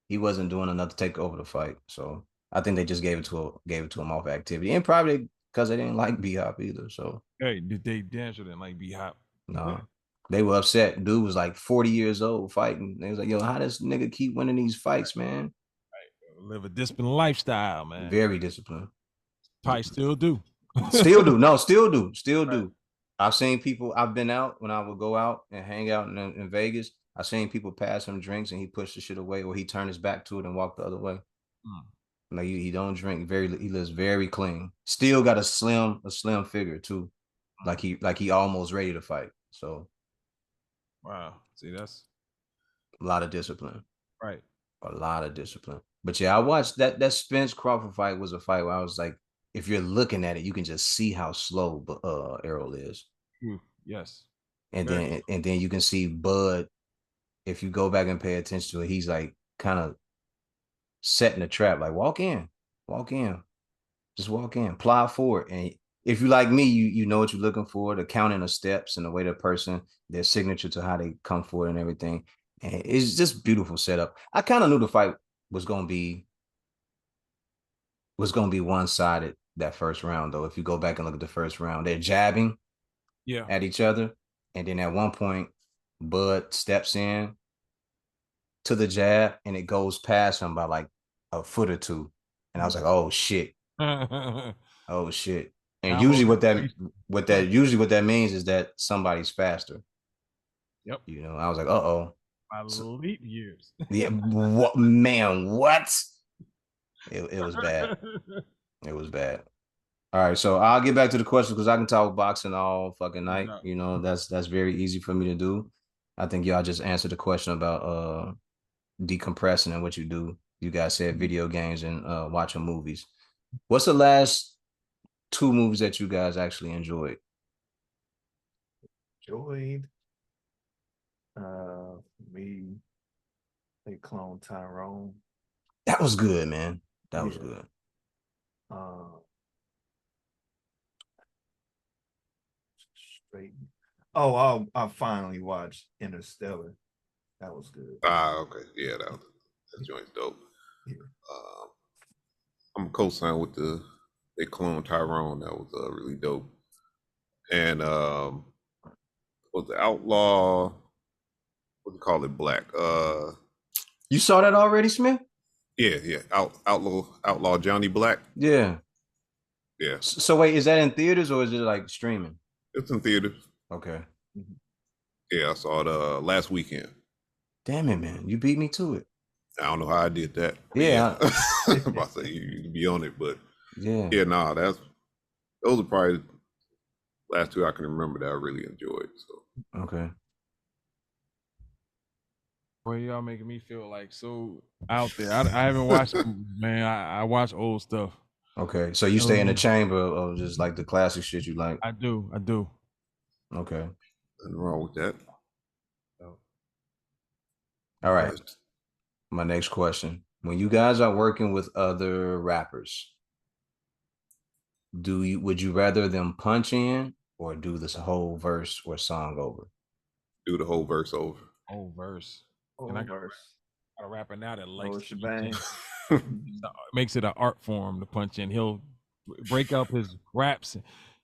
he wasn't doing enough to take over the fight. So I think they just gave it to him off activity, and probably because they didn't like B-Hop either. So Hey, they damn sure didn't like B-Hop. no. They were upset. Dude was like 40 years old fighting. They was like, yo, how does nigga keep winning these fights, man? Live a disciplined lifestyle, man. Very disciplined. Probably still do. Still do. No, still do. Still Right. do. I've seen people, I've been out when I would go out and hang out in Vegas. I've seen people pass him drinks and he pushed the shit away, or he turned his back to it and walked the other way. Like he don't drink. He lives very clean. Still got a slim figure too. Like he almost ready to fight. So Wow. See, that's a lot of discipline. right. A lot of discipline. But yeah, I watched that Spence Crawford fight was a fight where I was like, if you're looking at it, you can just see how slow Errol is. Yes. And Very then you can see Bud, if you go back and pay attention to it, he's like kind of setting a trap, like walk in, just walk in, plow forward. And if you like me, you know what you're looking for, the counting of steps and the way the person, their signature to how they come forward and everything. And it's just beautiful setup. I kind of knew the fight was gonna be one-sided that first round, though. If you go back and look at the first round, they're jabbing at each other. And then at one point, Bud steps in to the jab and it goes past him by like a foot or two. And I was like, oh shit. Oh shit. And usually what that means is that somebody's faster. Yep. You know, I was like, uh-oh. By leap years. Yeah, what man, what? It was bad. It was bad. All right, so I'll get back to the question because I can talk boxing all fucking night. You know, that's very easy for me to do. I think y'all just answered the question about decompressing and what you do. You guys said video games and watching movies. What's the last 2 movies that you guys actually enjoyed? Me, they clone Tyrone. That was good, man. That was good. Straight. Oh, I finally watched Interstellar. That was good. Okay. Yeah, that joint's dope. Yeah. I'm co-signed with they clone Tyrone. That was really dope. And was the Outlaw, what do you call it, Black? You saw that already, Smith? Yeah. Outlaw Johnny Black. Yeah. Yeah. So wait, is that in theaters or is it like streaming? It's in theaters. Okay. Yeah, I saw it last weekend. Damn it, man. You beat me to it. I don't know how I did that. Yeah. I'm about to say you be on it, but yeah. Yeah, nah, those are probably the last 2 I can remember that I really enjoyed. So okay. Well, y'all making me feel like so out there. I haven't watched man. I watch old stuff. Okay, so you stay in the chamber of just like the classic shit you like. I do. Okay. Nothing wrong with that. All right. But My next question. When you guys are working with other rappers, would you rather them punch in or do this whole verse or song over? do the whole verse over. Whole verse. Whole And I got verse. a rapper now that Whole likes to shebang. makes it an art form to punch in. He'll break up his raps.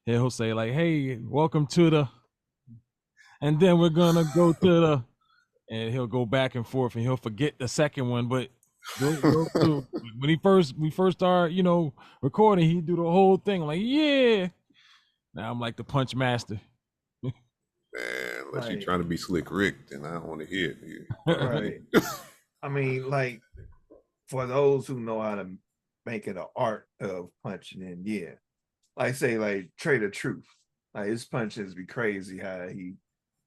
He'll say like, "Hey, welcome to the," and then we're gonna go to the, and he'll go back and forth, and he'll forget the second one. But when we first started, recording, he do the whole thing like, "Yeah." Now I'm like the punch master. Man, unless you're Right. trying to be Slick Rick, then I don't want to hear it. Right. I mean, like, for those who know how to make it an art of punching in, yeah. Like say, like Trader Truth. Like his punches be crazy how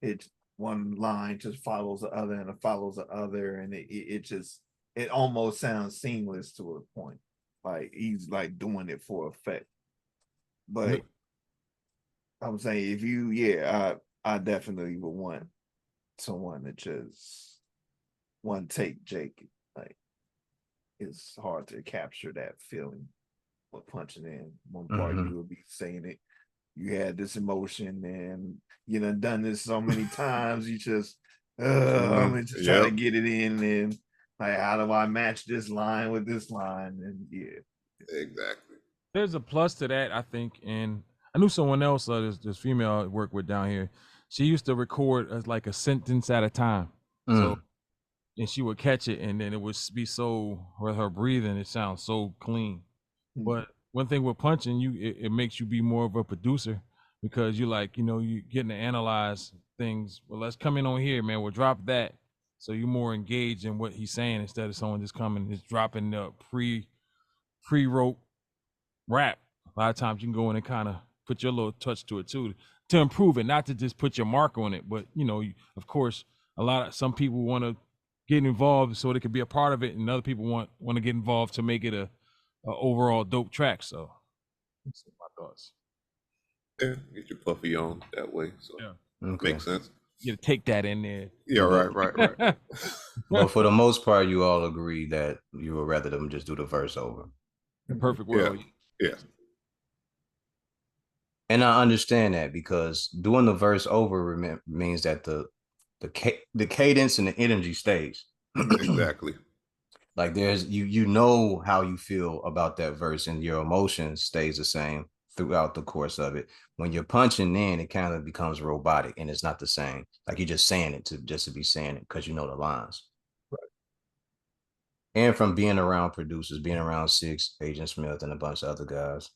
it one line just follows the other and it follows the other, and it just it almost sounds seamless to a point. Like he's like doing it for effect. But I'm saying if you, yeah, I definitely would want someone to just one take Jake. Like it's hard to capture that feeling with punching in. One part Mhm. you will be saying it. You had this emotion and you done this so many times. You just I'm just trying to get it in, and like how do I match this line with this line? And yeah. Exactly. There's a plus to that, I think. And I knew someone else, this female I work with down here. She used to record as like a sentence at a time. So, and she would catch it, and then it would be so with her breathing, it sounds so clean. But one thing with punching, it makes you be more of a producer because you like, you getting to analyze things. Well, let's come in on here, man. We'll drop that. So you're more engaged in what he's saying instead of someone just coming and just dropping the pre-wrote rap. A lot of times you can go in and kind of put your little touch to it too to improve it, not to just put your mark on it. But of course, some people want to get involved so they could be a part of it, and other people want to get involved to make it a overall dope track. So that's my thoughts. Yeah, get your puffy on that way. So Okay. makes sense. You gotta take that in there. Yeah, right. But for the most part, you all agree that you would rather them just do the verse over. The perfect world. Yeah. And I understand that because doing the verse over means that the cadence and the energy stays. Exactly. Like there's you know how you feel about that verse, and your emotion stays the same throughout the course of it. When you're punching in, it kind of becomes robotic and it's not the same. Like you're just saying it to be saying it because you know the lines. Right. And from being around producers, being around Six, Agent Smith, and a bunch of other guys,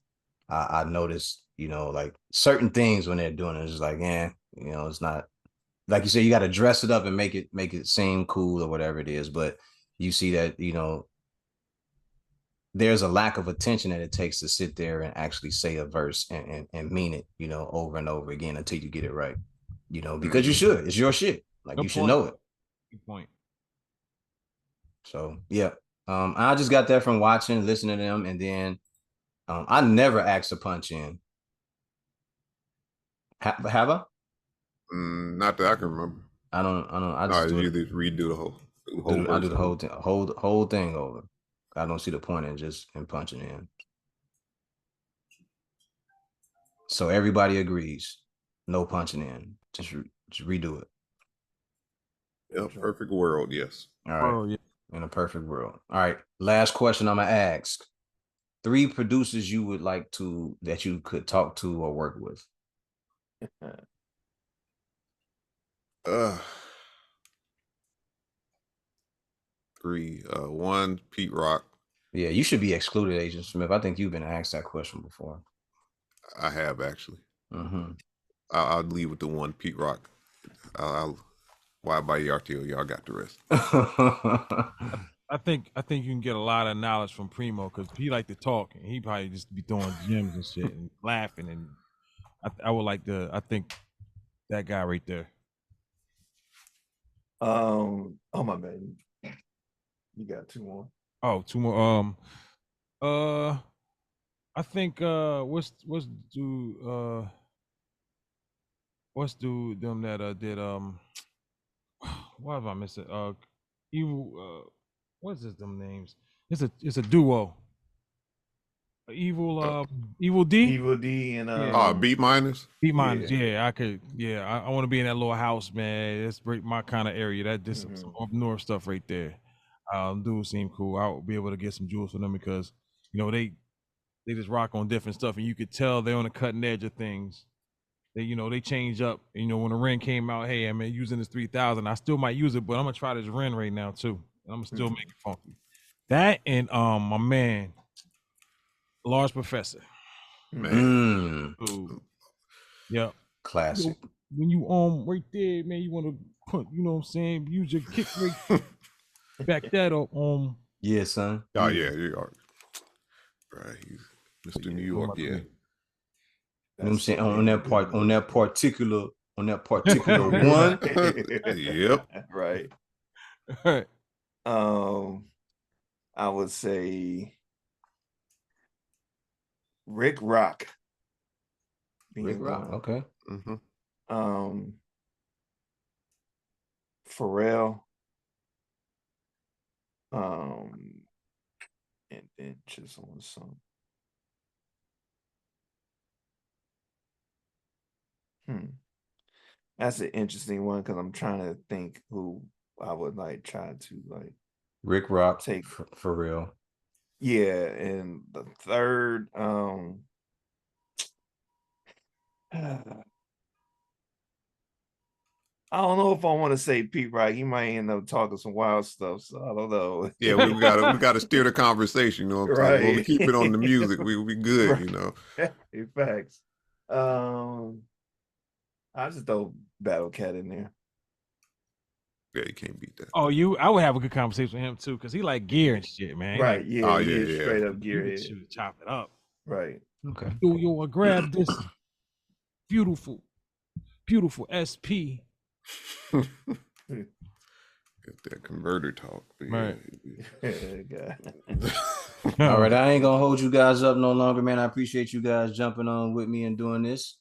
I noticed, like certain things when they're doing it, it's just like, it's not like you said, you got to dress it up and make it seem cool or whatever it is. But you see that, there's a lack of attention that it takes to sit there and actually say a verse and mean it, over and over again until you get it right, because you should. It's your shit. Like you should know it. Good point. So yeah, I just got that from watching, listening to them, and then I never asked to punch in. Have I? Not that I can remember. I don't. I just you just redo the whole. I do the whole thing, whole thing over. I don't see the point in just punching in. So everybody agrees, no punching in. Just redo it. Yeah, perfect world. Yes. All right. In a perfect world. All right. Last question I'm gonna ask: 3 producers you would like that you could talk to or work with. 3. 1, Pete Rock. Yeah, you should be excluded, Agent Smith. I think you've been asked that question before. I have actually. Mm-hmm. I'll leave with the 1, Pete Rock. Why by RTO? Y'all got the rest. I think you can get a lot of knowledge from Primo because he like to talk and he probably just be throwing gems and shit and laughing, and I would like to. I think that guy right there. Oh my man, you got 2 more. Oh, 2 more. I think what's do them that did what have I missed it? Evil. What's this? Them names? It's a duo. Evil D. Evil D and Yeah. B minus. Beat miners, yeah, I could, yeah, I want to be in that little house, man. That's my kind of area. That just some up north stuff right there. Dudes seem cool. I'll be able to get some jewels for them because they just rock on different stuff, and you could tell they're on the cutting edge of things. They change up. When the Ren came out, hey, I'm using this 3000. I still might use it, but I'm gonna try this Ren right now too. I'm gonna still make it funky. That and my man, Large Professor. Ooh. Yeah. Classic. When you right there, man, you want to put, what I'm saying, use your kick rate, back that up. Yeah, son. Oh yeah, you are. Right, he's Mr. New York. Yeah. You know what I'm saying? On that particular one. Yep. Right. I would say Rick Rock. Rick Rock, okay. Pharrell. And then just on some. That's an interesting one because I'm trying to think who I would try to Rick Rock take for real. Yeah, and the third, I don't know if I want to say Pete Rock. He might end up talking some wild stuff, so I don't know. Yeah, we gotta steer the conversation. You know what I'm saying? When we keep it on the music, we'll be good. Facts. I just throw Battle Cat in there. Yeah, you can't beat that. Oh, I would have a good conversation with him too, because he like gear and shit, man. Right? Yeah. Yeah. Straight up gear. Chop it up. Right. Okay. Yo, grab this beautiful SP. Get that converter talk. Right. All right, I ain't gonna hold you guys up no longer, man. I appreciate you guys jumping on with me and doing this.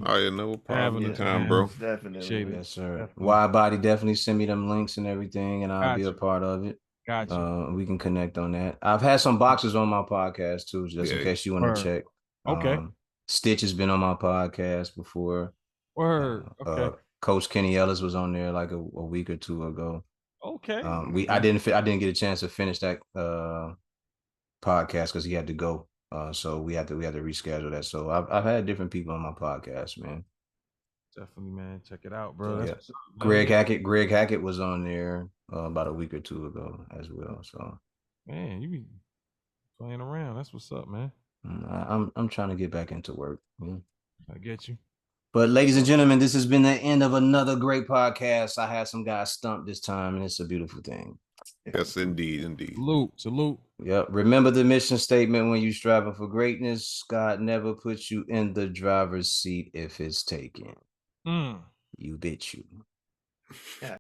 Oh yeah, no problem. Anytime, bro. Definitely. Yes, sir. Definitely. Wide Body, definitely send me them links and everything, and I'll be a part of it. Gotcha. We can connect on that. I've had some boxes on my podcast too, just in case you want to check. Okay. Stitch has been on my podcast before. Word. Okay. Coach Kenny Ellis was on there like a week or two ago. Okay. I didn't get a chance to finish that podcast because he had to go. So we had to reschedule that. So I've had different people on my podcast, man. Definitely, man. Check it out, bro. Yeah. Greg Hackett was on there about a week or two ago as well. So man, you be playing around. That's what's up, man. I'm trying to get back into work. I get you. But ladies and gentlemen, this has been the end of another great podcast. I had some guys stumped this time, and it's a beautiful thing. Yes, indeed. Salute. Yep. Remember the mission statement when you're striving for greatness. God never puts you in the driver's seat if it's taken. You bitch you.